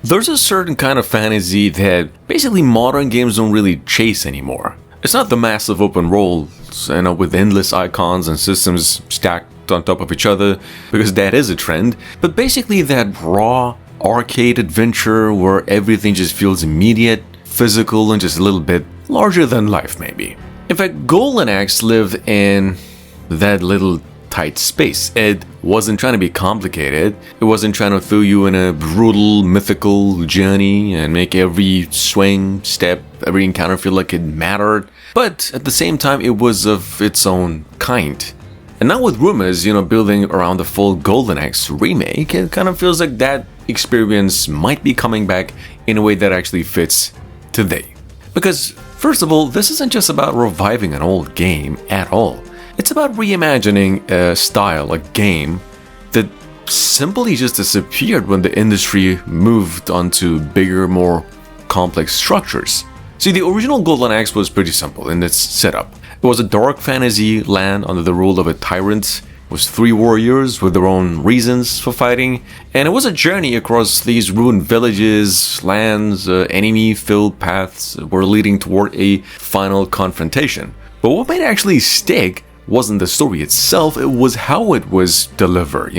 There's a certain kind of fantasy that basically modern games don't really chase anymore. It's not the massive open worlds, with endless icons and systems stacked on top of each other, because that is a trend, but basically that raw, arcade adventure where everything just feels immediate, physical, and just a little bit larger than life, maybe. In fact, Golden Axe lived in that little tight space. It wasn't trying to be complicated. It wasn't trying to throw you in a brutal, mythical journey and make every swing, step, every encounter feel like it mattered. But at the same time, it was of its own kind. And now with rumors, building around the full Golden Axe remake, it kind of feels like that experience might be coming back in a way that actually fits today. Because, first of all, this isn't just about reviving an old game at all. It's about reimagining a style, a game, that simply just disappeared when the industry moved onto bigger, more complex structures. See, the original Golden Axe was pretty simple in its setup. It was a dark fantasy land under the rule of a tyrant. It was 3 warriors with their own reasons for fighting, and it was a journey across these ruined villages, lands, enemy-filled paths that were leading toward a final confrontation. But what made it actually stick wasn't the story itself, it was how it was delivered,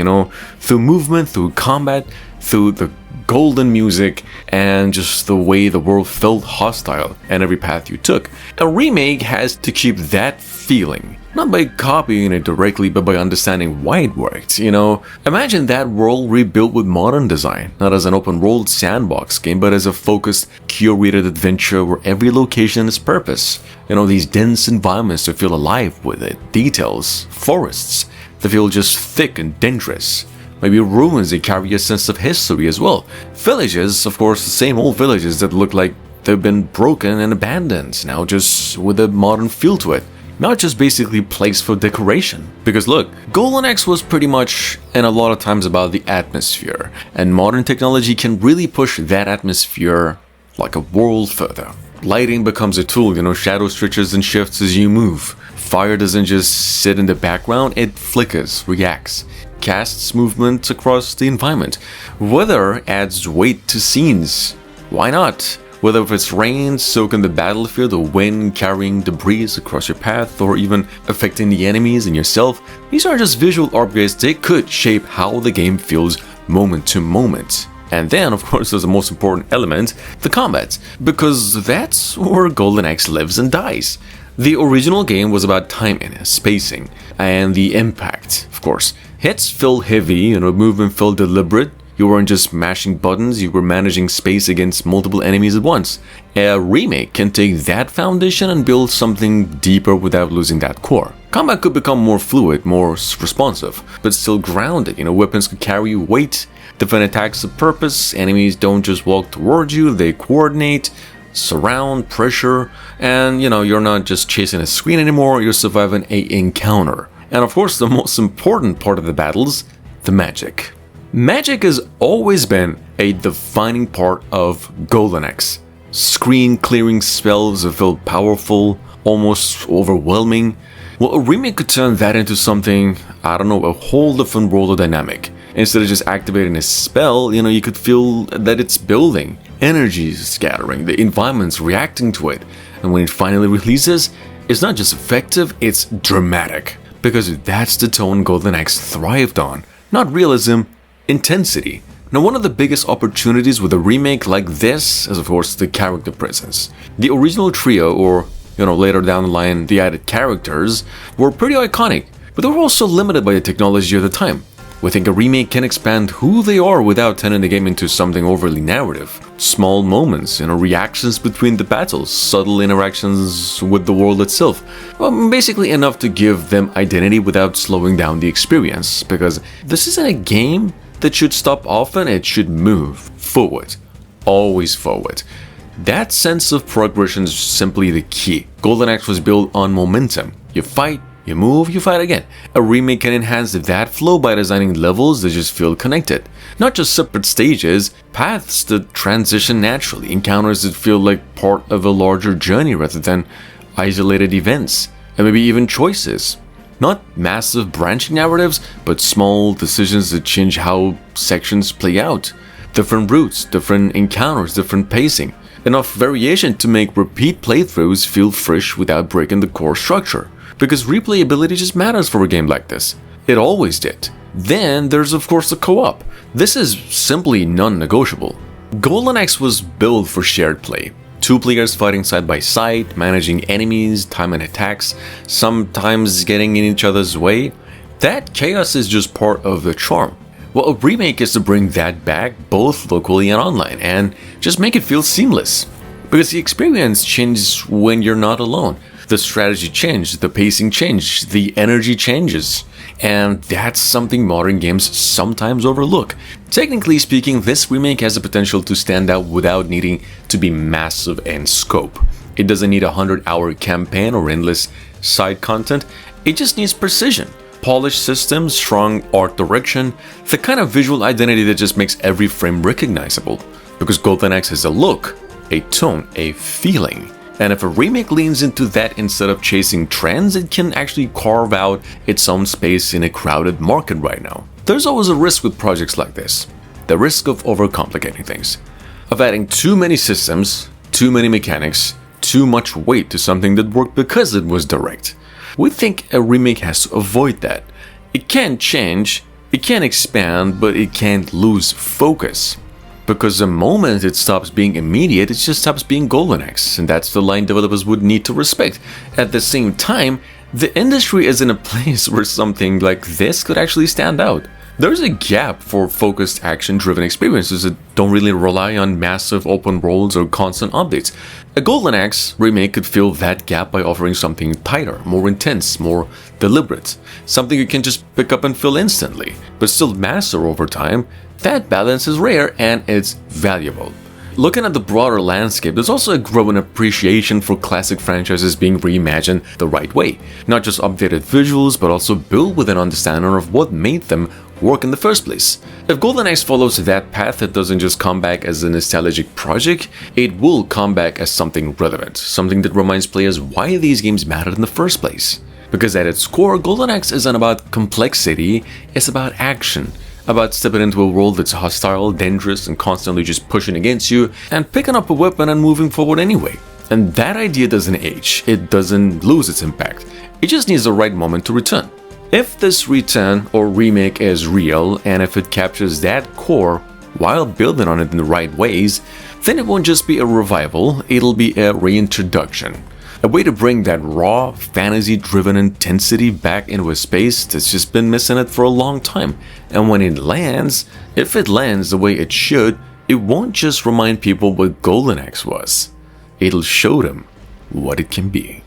through movement, through combat, through the golden music, and just the way the world felt hostile and every path you took. A remake has to keep that feeling, not by copying it directly, but by understanding why it worked, Imagine that world rebuilt with modern design, not as an open world sandbox game, but as a focused, curated adventure where every location has purpose. These dense environments to feel alive with it, details, forests that feel just thick and dangerous. Maybe ruins that carry a sense of history as well. Villages, of course, the same old villages that look like they've been broken and abandoned, now just with a modern feel to it. Not just basically placed for decoration. Because look, Golden Axe was pretty much, and a lot of times, about the atmosphere. And modern technology can really push that atmosphere like a world further. Lighting becomes a tool, shadow stretches and shifts as you move. Fire doesn't just sit in the background, it flickers, reacts, casts movement across the environment. Weather adds weight to scenes. Why not? Whether if it's rain soaking the battlefield, or wind carrying debris across your path, or even affecting the enemies and yourself, these are just visual upgrades that could shape how the game feels moment to moment. And then, of course, there's the most important element, the combat, because that's where Golden Axe lives and dies. The original game was about timing, spacing, and the impact, of course. Hits felt heavy, movement felt deliberate. You weren't just mashing buttons, you were managing space against multiple enemies at once. A remake can take that foundation and build something deeper without losing that core. Combat could become more fluid, more responsive, but still grounded. Weapons could carry weight, different attacks of purpose, enemies don't just walk towards you, they coordinate, surround, pressure, and you're not just chasing a screen anymore, you're surviving an encounter. And of course, the most important part of the battles, the magic. Magic has always been a defining part of Golden Axe. Screen clearing spells that felt powerful, almost overwhelming. Well, a remake could turn that into something, a whole different world of dynamic. Instead of just activating a spell, you could feel that it's building, energy is scattering, the environment's reacting to it. And when it finally releases, it's not just effective, it's dramatic. Because that's the tone Golden Axe thrived on. Not realism, intensity. Now, one of the biggest opportunities with a remake like this is, of course, the character presence. The original trio, or later down the line, the added characters, were pretty iconic, but they were also limited by the technology of the time. We think a remake can expand who they are without turning the game into something overly narrative. Small moments, reactions between the battles, subtle interactions with the world itself. Well, basically enough to give them identity without slowing down the experience, because this isn't a game that should stop often, it should move forward. Always forward. That sense of progression is simply the key. Golden Axe was built on momentum. You fight, you move, you fight again. A remake can enhance that flow by designing levels that just feel connected. Not just separate stages, paths that transition naturally, encounters that feel like part of a larger journey rather than isolated events, and maybe even choices. Not massive branching narratives, but small decisions that change how sections play out. Different routes, different encounters, different pacing. Enough variation to make repeat playthroughs feel fresh without breaking the core structure. Because replayability just matters for a game like this. It always did. Then there's of course the co-op. This is simply non-negotiable. Golden Axe was built for shared play. Two players fighting side by side, managing enemies, timing attacks, sometimes getting in each other's way. That chaos is just part of the charm. Well, a remake is to bring that back both locally and online and just make it feel seamless. Because the experience changes when you're not alone. The strategy changes, the pacing changes, the energy changes. And that's something modern games sometimes overlook. Technically speaking, this remake has the potential to stand out without needing to be massive in scope. It doesn't need a 100-hour campaign or endless side content, it just needs precision. Polished systems, strong art direction, the kind of visual identity that just makes every frame recognizable. Because Golden Axe has a look, a tone, a feeling. And if a remake leans into that instead of chasing trends, it can actually carve out its own space in a crowded market right now. There's always a risk with projects like this. The risk of overcomplicating things. Of adding too many systems, too many mechanics, too much weight to something that worked because it was direct. We think a remake has to avoid that. It can change, it can expand, but it can't lose focus. Because the moment it stops being immediate, it just stops being Golden Axe, and that's the line developers would need to respect. At the same time, the industry is in a place where something like this could actually stand out. There's a gap for focused action-driven experiences that don't really rely on massive open worlds or constant updates. A Golden Axe remake could fill that gap by offering something tighter, more intense, more deliberate. Something you can just pick up and fill instantly, but still master over time. That balance is rare and it's valuable. Looking at the broader landscape, there's also a growing appreciation for classic franchises being reimagined the right way. Not just updated visuals, but also built with an understanding of what made them work in the first place. If Golden Axe follows that path, it doesn't just come back as a nostalgic project, it will come back as something relevant, something that reminds players why these games mattered in the first place. Because at its core, Golden Axe isn't about complexity, it's about action. About stepping into a world that's hostile, dangerous, and constantly just pushing against you, and picking up a weapon and moving forward anyway. And that idea doesn't age, it doesn't lose its impact, it just needs the right moment to return. If this return or remake is real, and if it captures that core while building on it in the right ways, then it won't just be a revival, it'll be a reintroduction. A way to bring that raw, fantasy-driven intensity back into a space that's just been missing it for a long time. And when it lands, if it lands the way it should, it won't just remind people what Golden Axe was. It'll show them what it can be.